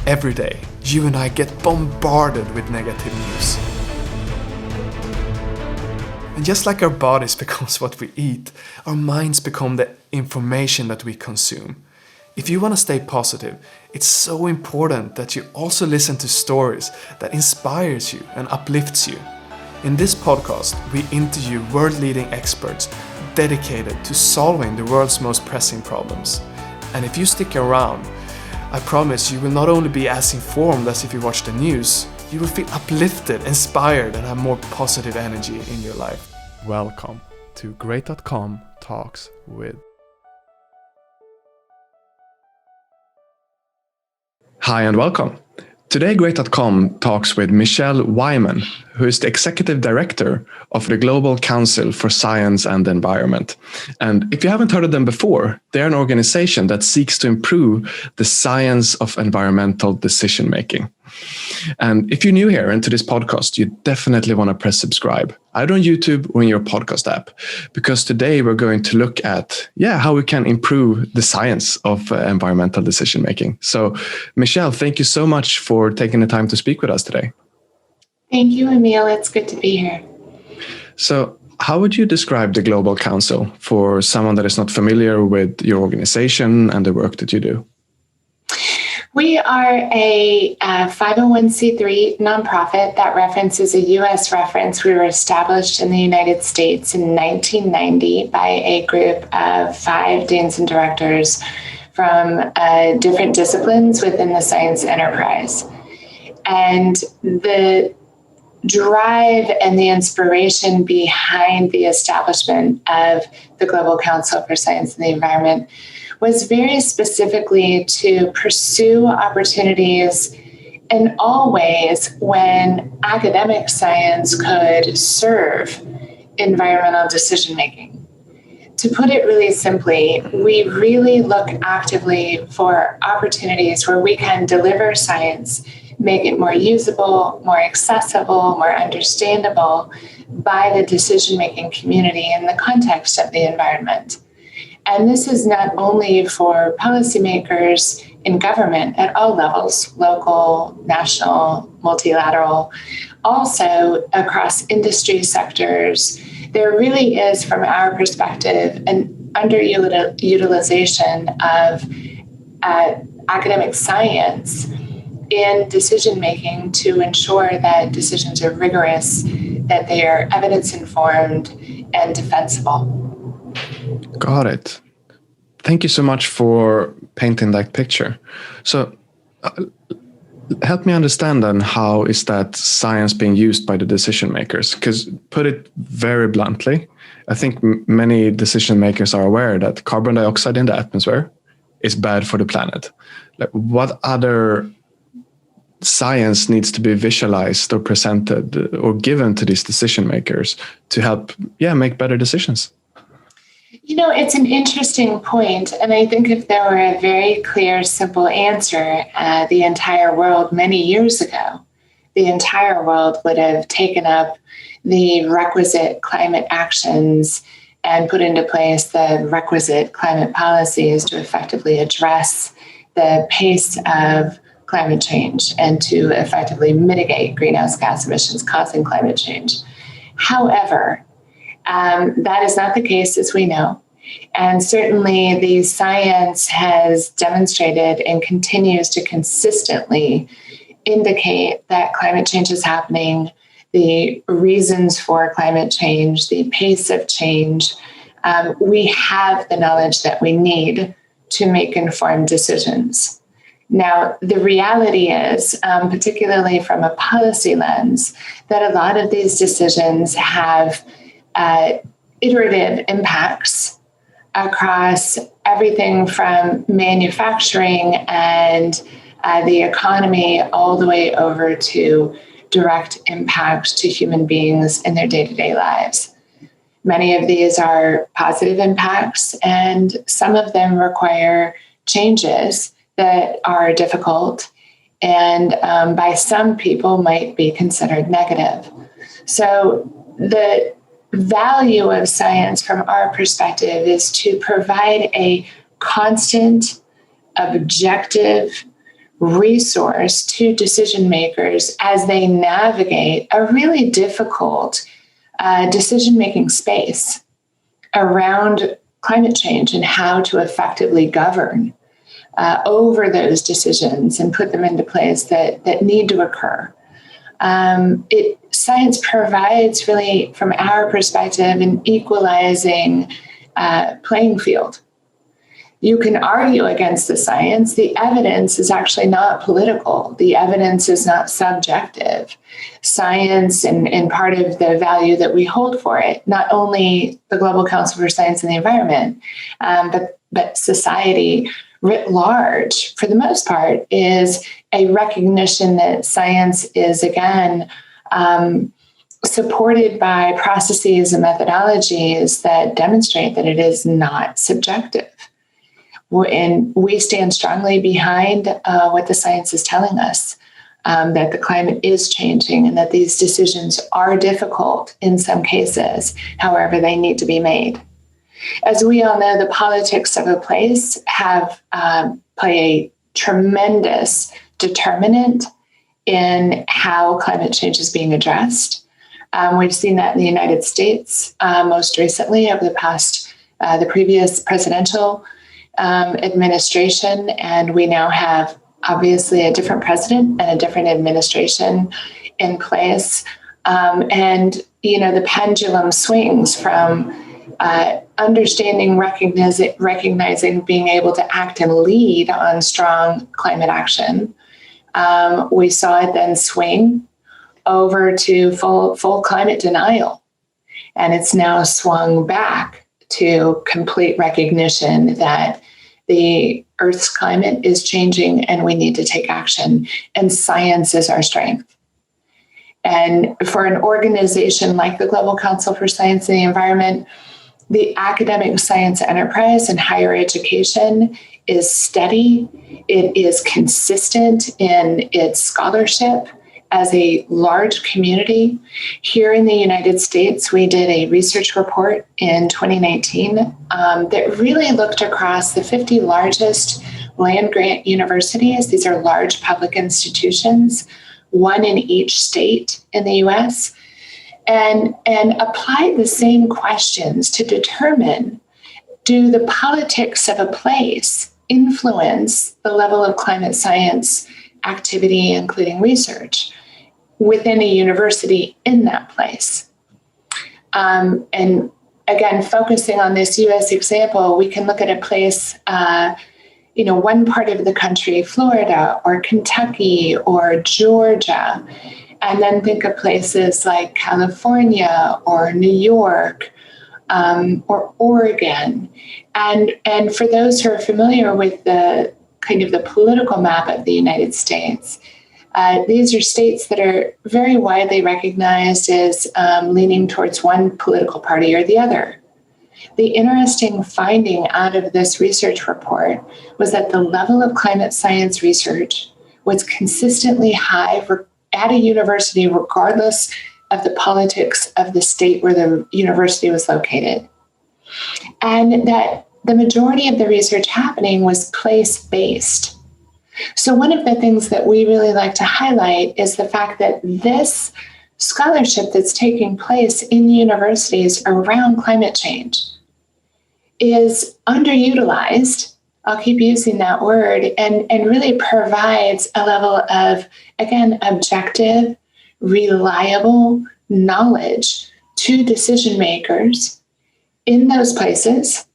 Every day, you and I get bombarded with negative news. And just like our bodies becomes what we eat, our minds become the information that we consume. If you want to stay positive, it's so important that you also listen to stories that inspires you and uplifts you. In this podcast, we interview world-leading experts dedicated to solving the world's most pressing problems. And if you stick around, I promise you will not only be as informed as if you watch the news, you will feel uplifted, inspired, and have more positive energy in your life. Welcome to Great.com Talks with. Hi and welcome. Today, Great.com talks with Michelle Wyman, who is the Executive Director of the Global Council for Science and the Environment. And if you haven't heard of them before, they're an organization that seeks to improve the science of environmental decision-making. And if you're new here into this podcast, you definitely want to press subscribe, either on YouTube or in your podcast app, because today we're going to look at how we can improve the science of environmental decision-making. So, Michelle, thank you so much for taking the time to speak with us today. Thank you, Emil. It's good to be here. So, how would you describe the Global Council for someone that is not familiar with your organization and the work that you do? We are a 501c3 nonprofit that references a U.S. reference. We were established in the United States in 1990 by a group of 5 deans and directors from different disciplines within the science enterprise. And the drive and the inspiration behind the establishment of the Global Council for Science and the Environment was very specifically to pursue opportunities in all ways when academic science could serve environmental decision-making. To put it really simply, we really look actively for opportunities where we can deliver science, make it more usable, more accessible, more understandable by the decision-making community in the context of the environment. And this is not only for policymakers in government at all levels, local, national, multilateral, also across industry sectors. There really is, from our perspective, an underutilization of academic science in decision-making to ensure that decisions are rigorous, that they are evidence-informed and defensible. Got it. Thank you so much for painting that picture. So help me understand then, how is that science being used by the decision makers? Because put it very bluntly, I think many decision makers are aware that carbon dioxide in the atmosphere is bad for the planet. Like, what other science needs to be visualized or presented or given to these decision makers to help make better decisions? You know, it's an interesting point, and I think if there were a very clear, simple answer, the entire world many years ago, the entire world would have taken up the requisite climate actions and put into place the requisite climate policies to effectively address the pace of climate change and to effectively mitigate greenhouse gas emissions causing climate change. However, that is not the case, as we know. And certainly the science has demonstrated and continues to consistently indicate that climate change is happening, the reasons for climate change, the pace of change. We have the knowledge that we need to make informed decisions. Now, the reality is, particularly from a policy lens, that a lot of these decisions have iterative impacts across everything from manufacturing and the economy all the way over to direct impacts to human beings in their day-to-day lives. Many of these are positive impacts, and some of them require changes that are difficult and by some people might be considered negative. So the value of science from our perspective is to provide a constant, objective, resource to decision makers as they navigate a really difficult decision-making space around climate change and how to effectively govern over those decisions and put them into place that need to occur. Science provides, really, from our perspective, an equalizing playing field. You can argue against the science. The evidence is actually not political. The evidence is not subjective. Science, and part of the value that we hold for it, not only the Global Council for Science and the Environment, but society writ large, for the most part, is a recognition that science is, again, supported by processes and methodologies that demonstrate that it is not subjective. And we stand strongly behind what the science is telling us, that the climate is changing and that these decisions are difficult in some cases. However, they need to be made. As we all know, the politics of a place play a tremendous determinant in how climate change is being addressed. We've seen that in the United States most recently over the previous presidential administration, and we now have obviously a different president and a different administration in place. And the pendulum swings from understanding, recognizing, being able to act and lead on strong climate action. We saw it then swing over to full climate denial, and it's now swung back to complete recognition that the Earth's climate is changing and we need to take action, and science is our strength. And for an organization like the Global Council for Science and the Environment, the academic science enterprise in higher education is steady. It is consistent in its scholarship as a large community. Here in the United States, we did a research report in 2019 that really looked across the 50 largest land-grant universities. These are large public institutions, one in each state in the US, and applied the same questions to determine, do the politics of a place influence the level of climate science activity, including research, within a university in that place? And again, focusing on this US example, we can look at a place, one part of the country, Florida or Kentucky or Georgia, and then think of places like California or New York or Oregon. And for those who are familiar with the kind of the political map of the United States, these are states that are very widely recognized as leaning towards one political party or the other. The interesting finding out of this research report was that the level of climate science research was consistently high at a university, regardless of the politics of the state where the university was located. And that the majority of the research happening was place-based. So one of the things that we really like to highlight is the fact that this scholarship that's taking place in universities around climate change is underutilized, I'll keep using that word, and really provides a level of, again, objective, reliable knowledge to decision makers in those places.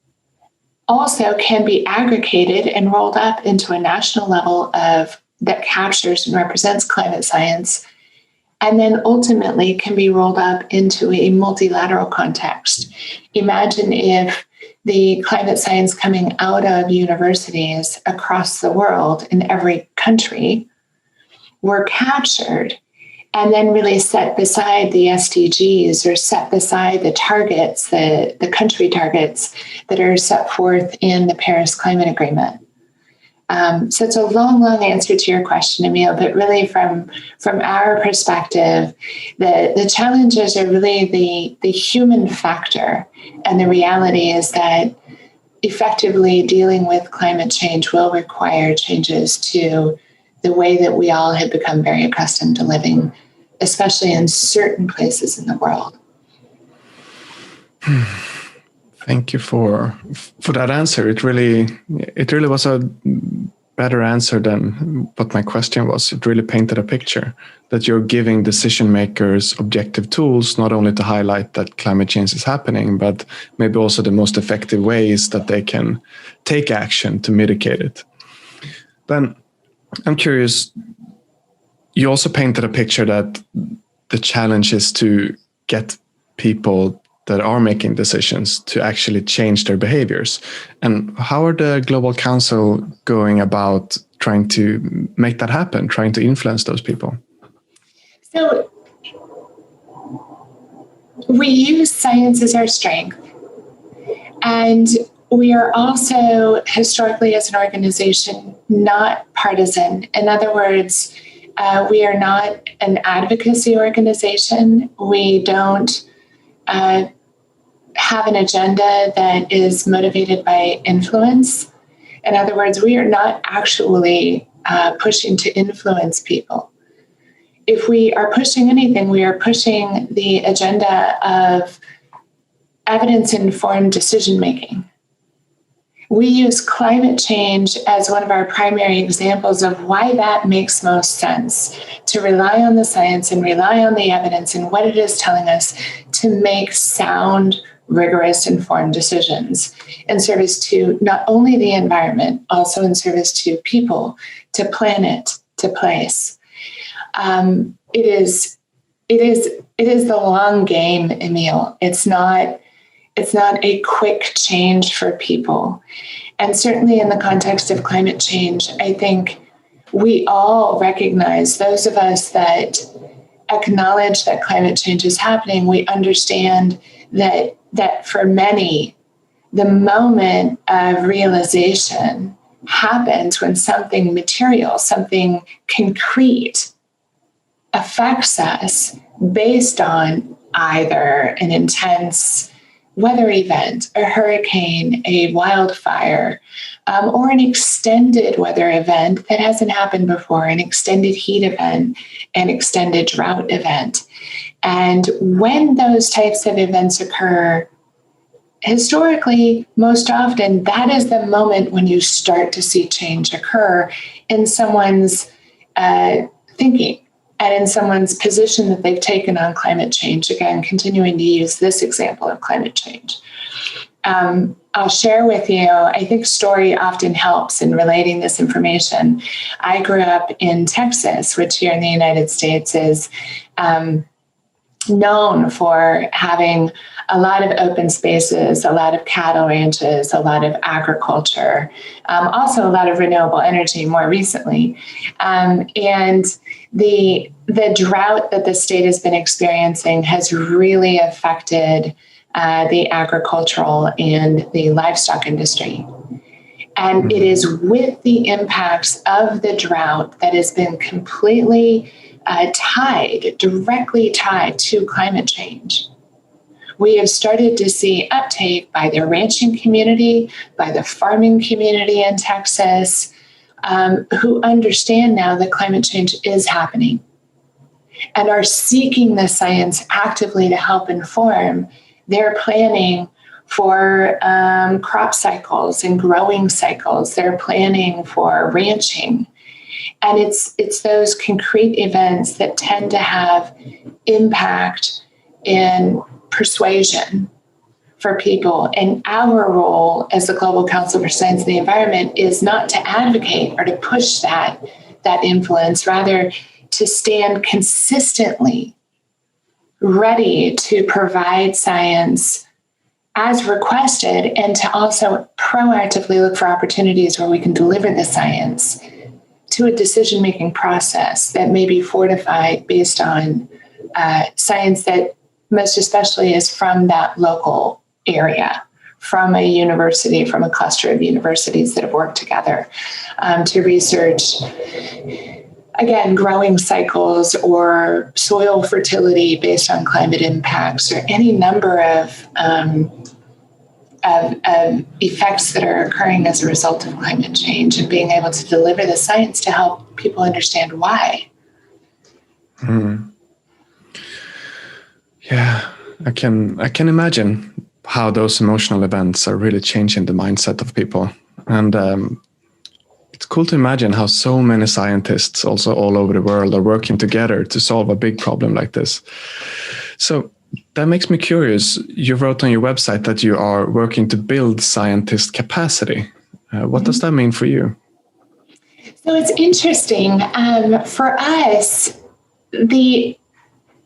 Also can be aggregated and rolled up into a national level that captures and represents climate science, and then ultimately can be rolled up into a multilateral context. Imagine if the climate science coming out of universities across the world in every country were captured and then really set beside the SDGs or set beside the targets, the country targets that are set forth in the Paris Climate Agreement. So it's a long answer to your question, Emil, but really from our perspective, the challenges are really the human factor. And the reality is that effectively dealing with climate change will require changes to the way that we all had become very accustomed to living, especially in certain places in the world. Thank you for that answer. It really was a better answer than what my question was. It really painted a picture that you're giving decision makers objective tools, not only to highlight that climate change is happening, but maybe also the most effective ways that they can take action to mitigate it. Then I'm curious, you also painted a picture that the challenge is to get people that are making decisions to actually change their behaviors. And how are the Global Council going about trying to make that happen, trying to influence those people? So we use science as our strength. And we are also historically as an organization not partisan. In other words, we are not an advocacy organization. We don't have an agenda that is motivated by influence. In other words, we are not actually pushing to influence people. If we are pushing anything, we are pushing the agenda of evidence-informed decision-making. We use climate change as one of our primary examples of why that makes most sense, to rely on the science and rely on the evidence and what it is telling us to make sound, rigorous, informed decisions in service to not only the environment, also in service to people, to planet, to place. It is the long game, Emil. It's not a quick change for people. And certainly in the context of climate change, I think we all recognize, those of us that acknowledge that climate change is happening, we understand that for many, the moment of realization happens when something material, something concrete affects us based on either an intense weather event, a hurricane, a wildfire, or an extended weather event that hasn't happened before, an extended heat event, an extended drought event. And when those types of events occur, historically, most often, that is the moment when you start to see change occur in someone's thinking and in someone's position that they've taken on climate change. Again, continuing to use this example of climate change. I'll share with you, I think story often helps in relating this information. I grew up in Texas, which here in the United States is known for having a lot of open spaces, a lot of cattle ranches, a lot of agriculture, also a lot of renewable energy more recently. And the drought that the state has been experiencing has really affected the agricultural and the livestock industry. And it is with the impacts of the drought that has been completely directly tied to climate change. We have started to see uptake by the ranching community, by the farming community in Texas, who understand now that climate change is happening and are seeking the science actively to help inform their planning for crop cycles and growing cycles. They're planning for ranching. And it's those concrete events that tend to have impact in persuasion for people. And our role as the Global Council for Science and the Environment is not to advocate or to push that influence, rather to stand consistently ready to provide science as requested and to also proactively look for opportunities where we can deliver the science to a decision-making process that may be fortified based on science that most especially is from that local area, from a university, from a cluster of universities that have worked together to research, again, growing cycles or soil fertility based on climate impacts or any number of of effects that are occurring as a result of climate change, and being able to deliver the science to help people understand why. Yeah, I can imagine how those emotional events are really changing the mindset of people. And it's cool to imagine how so many scientists also all over the world are working together to solve a big problem like this. So that makes me curious. You wrote on your website that you are working to build scientist capacity. What does that mean for you? So it's interesting. For us,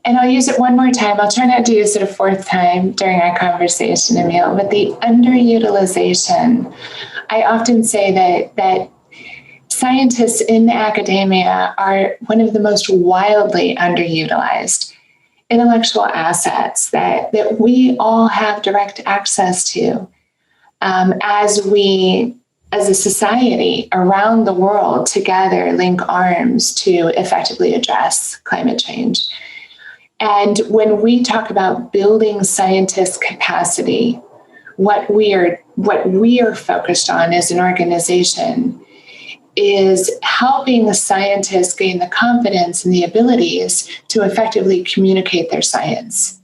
and I'll use it one more time. I'll try not to use it a fourth time during our conversation, Emil, but the underutilization. I often say that scientists in academia are one of the most wildly underutilized intellectual assets that we all have direct access to, as we, as a society around the world, together link arms to effectively address climate change. And when we talk about building scientist capacity, what we are focused on as an organization is helping the scientists gain the confidence and the abilities to effectively communicate their science.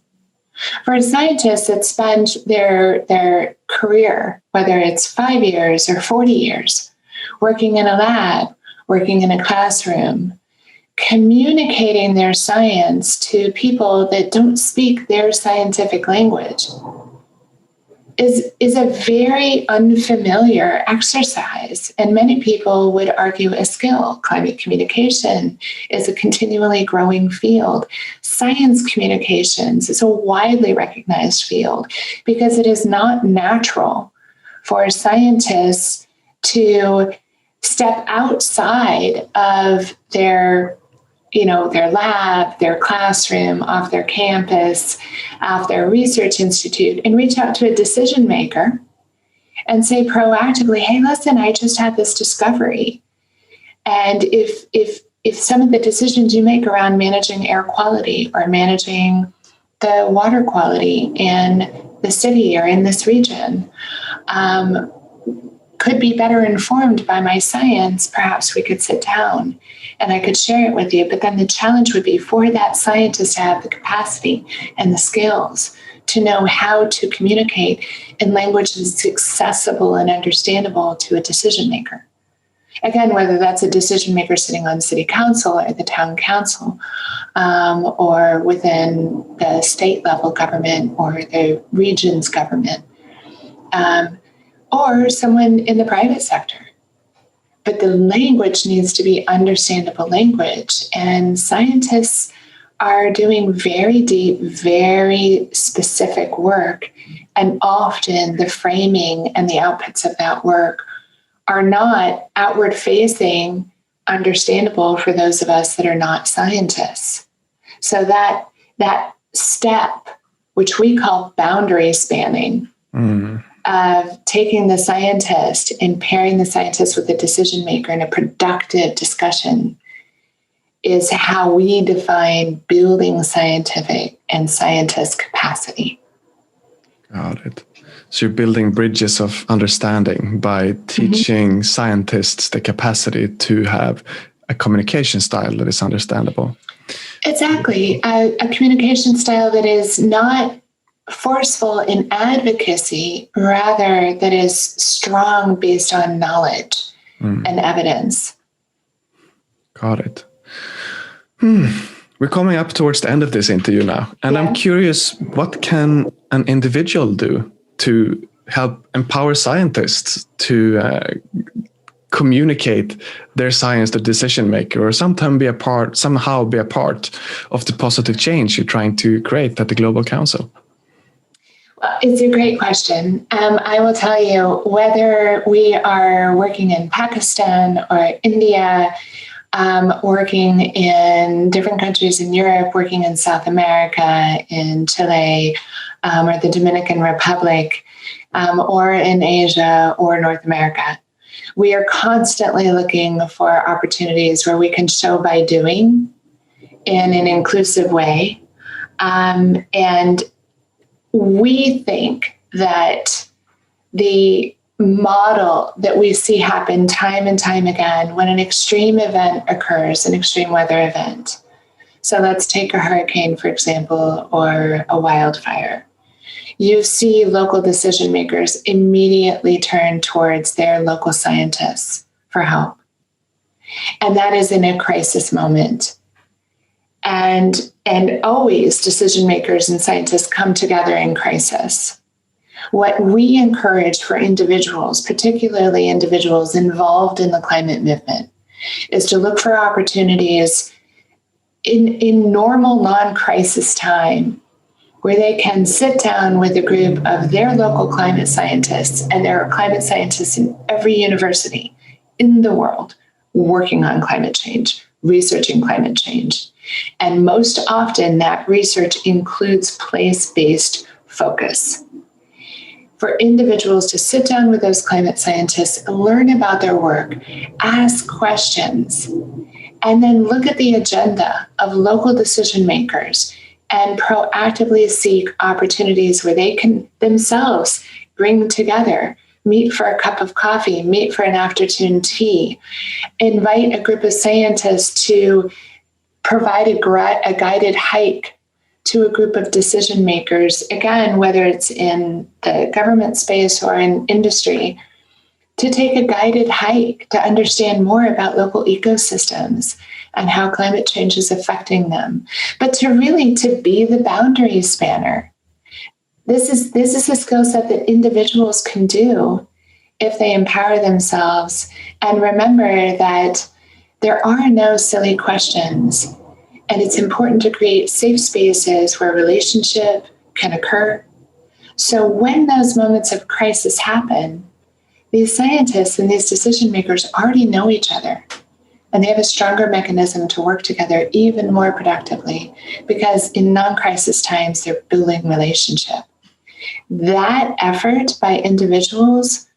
For scientists that spend their career, whether it's 5 years or 40 years, working in a lab, working in a classroom, communicating their science to people that don't speak their scientific language is a very unfamiliar exercise. And many people would argue a skill. Climate communication is a continually growing field. Science communications is a widely recognized field because it is not natural for scientists to step outside of their lab, their classroom, off their campus, off their research institute, and reach out to a decision maker and say proactively, hey, listen, I just had this discovery. And if some of the decisions you make around managing air quality or managing the water quality in the city or in this region could be better informed by my science, perhaps we could sit down and I could share it with you. But then the challenge would be for that scientist to have the capacity and the skills to know how to communicate in language that's accessible and understandable to a decision maker. Again, whether that's a decision maker sitting on city council or the town council, or within the state level government or the region's government, or someone in the private sector. But the language needs to be understandable language. And scientists are doing very deep, very specific work. And often the framing and the outputs of that work are not outward facing, understandable for those of us that are not scientists. So that step, which we call boundary spanning, of taking the scientist and pairing the scientist with the decision maker in a productive discussion, is how we define building scientific and scientist capacity. Got it. So you're building bridges of understanding by teaching scientists the capacity to have a communication style that is understandable. Exactly. A communication style that is not forceful in advocacy, rather that is strong based on knowledge and evidence. Got it. We're coming up towards the end of this interview now, and I'm curious, what can an individual do to help empower scientists to communicate their science to decision maker, or somehow be a part of the positive change you're trying to create at the Global Council? Well, it's a great question. I will tell you, whether we are working in Pakistan or India, working in different countries in Europe, working in South America, in Chile, or the Dominican Republic, or in Asia or North America, we are constantly looking for opportunities where we can show by doing in an inclusive way. And we think that the model that we see happen time and time again when an extreme event occurs, an extreme weather event. So let's take a hurricane, for example, or a wildfire. You see local decision makers immediately turn towards their local scientists for help. And that is in a crisis moment. And always decision makers and scientists come together in crisis. What we encourage for individuals, particularly individuals involved in the climate movement, is to look for opportunities in normal non-crisis time where they can sit down with a group of their local climate scientists, and there are climate scientists in every university in the world working on climate change, researching climate change. And most often that research includes place-based focus. For individuals to sit down with those climate scientists, learn about their work, ask questions, and then look at the agenda of local decision makers and proactively seek opportunities where they can themselves bring together, meet for a cup of coffee, meet for an afternoon tea, invite a group of scientists to provide a guided hike to a group of decision makers, again, whether it's in the government space or in industry, to take a guided hike to understand more about local ecosystems and how climate change is affecting them, but to be the boundary spanner. This is a skill set that individuals can do if they empower themselves and remember that there are no silly questions. And it's important to create safe spaces where relationship can occur. So when those moments of crisis happen, these scientists and these decision makers already know each other, and they have a stronger mechanism to work together even more productively because in non-crisis times, they're building relationship. That effort by individuals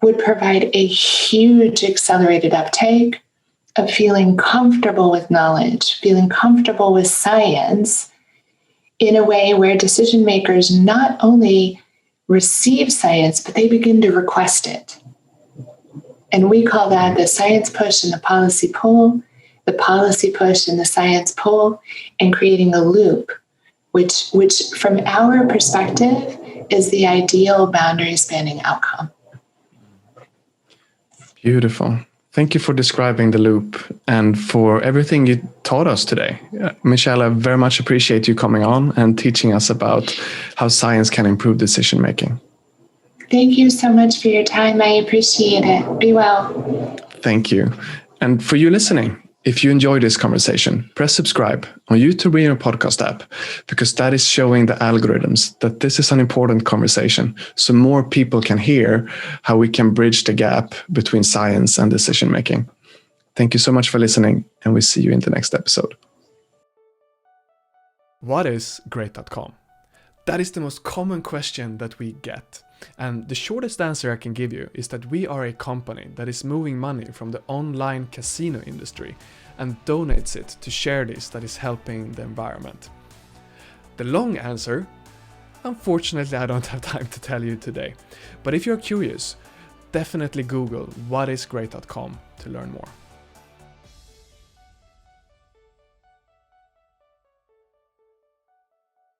would provide a huge accelerated uptake of feeling comfortable with knowledge, feeling comfortable with science in a way where decision makers not only receive science, but they begin to request it. And we call that the science push and the policy pull and the science pull, and creating a loop, which from our perspective is the ideal boundary spanning outcome. Beautiful. Thank you for describing the loop and for everything you taught us today. Michelle, I very much appreciate you coming on and teaching us about how science can improve decision making. Thank you so much for your time. I appreciate it. Be well. Thank you. And for you listening, if you enjoyed this conversation, press subscribe on YouTube or your podcast app, because that is showing the algorithms that this is an important conversation, so more people can hear how we can bridge the gap between science and decision making. Thank you so much for listening, and we'll see you in the next episode. What is great.com? That is the most common question that we get. And the shortest answer I can give you is that we are a company that is moving money from the online casino industry and donates it to charities that is helping the environment. The long answer, unfortunately, I don't have time to tell you today. But if you're curious, definitely Google what is great.com to learn more.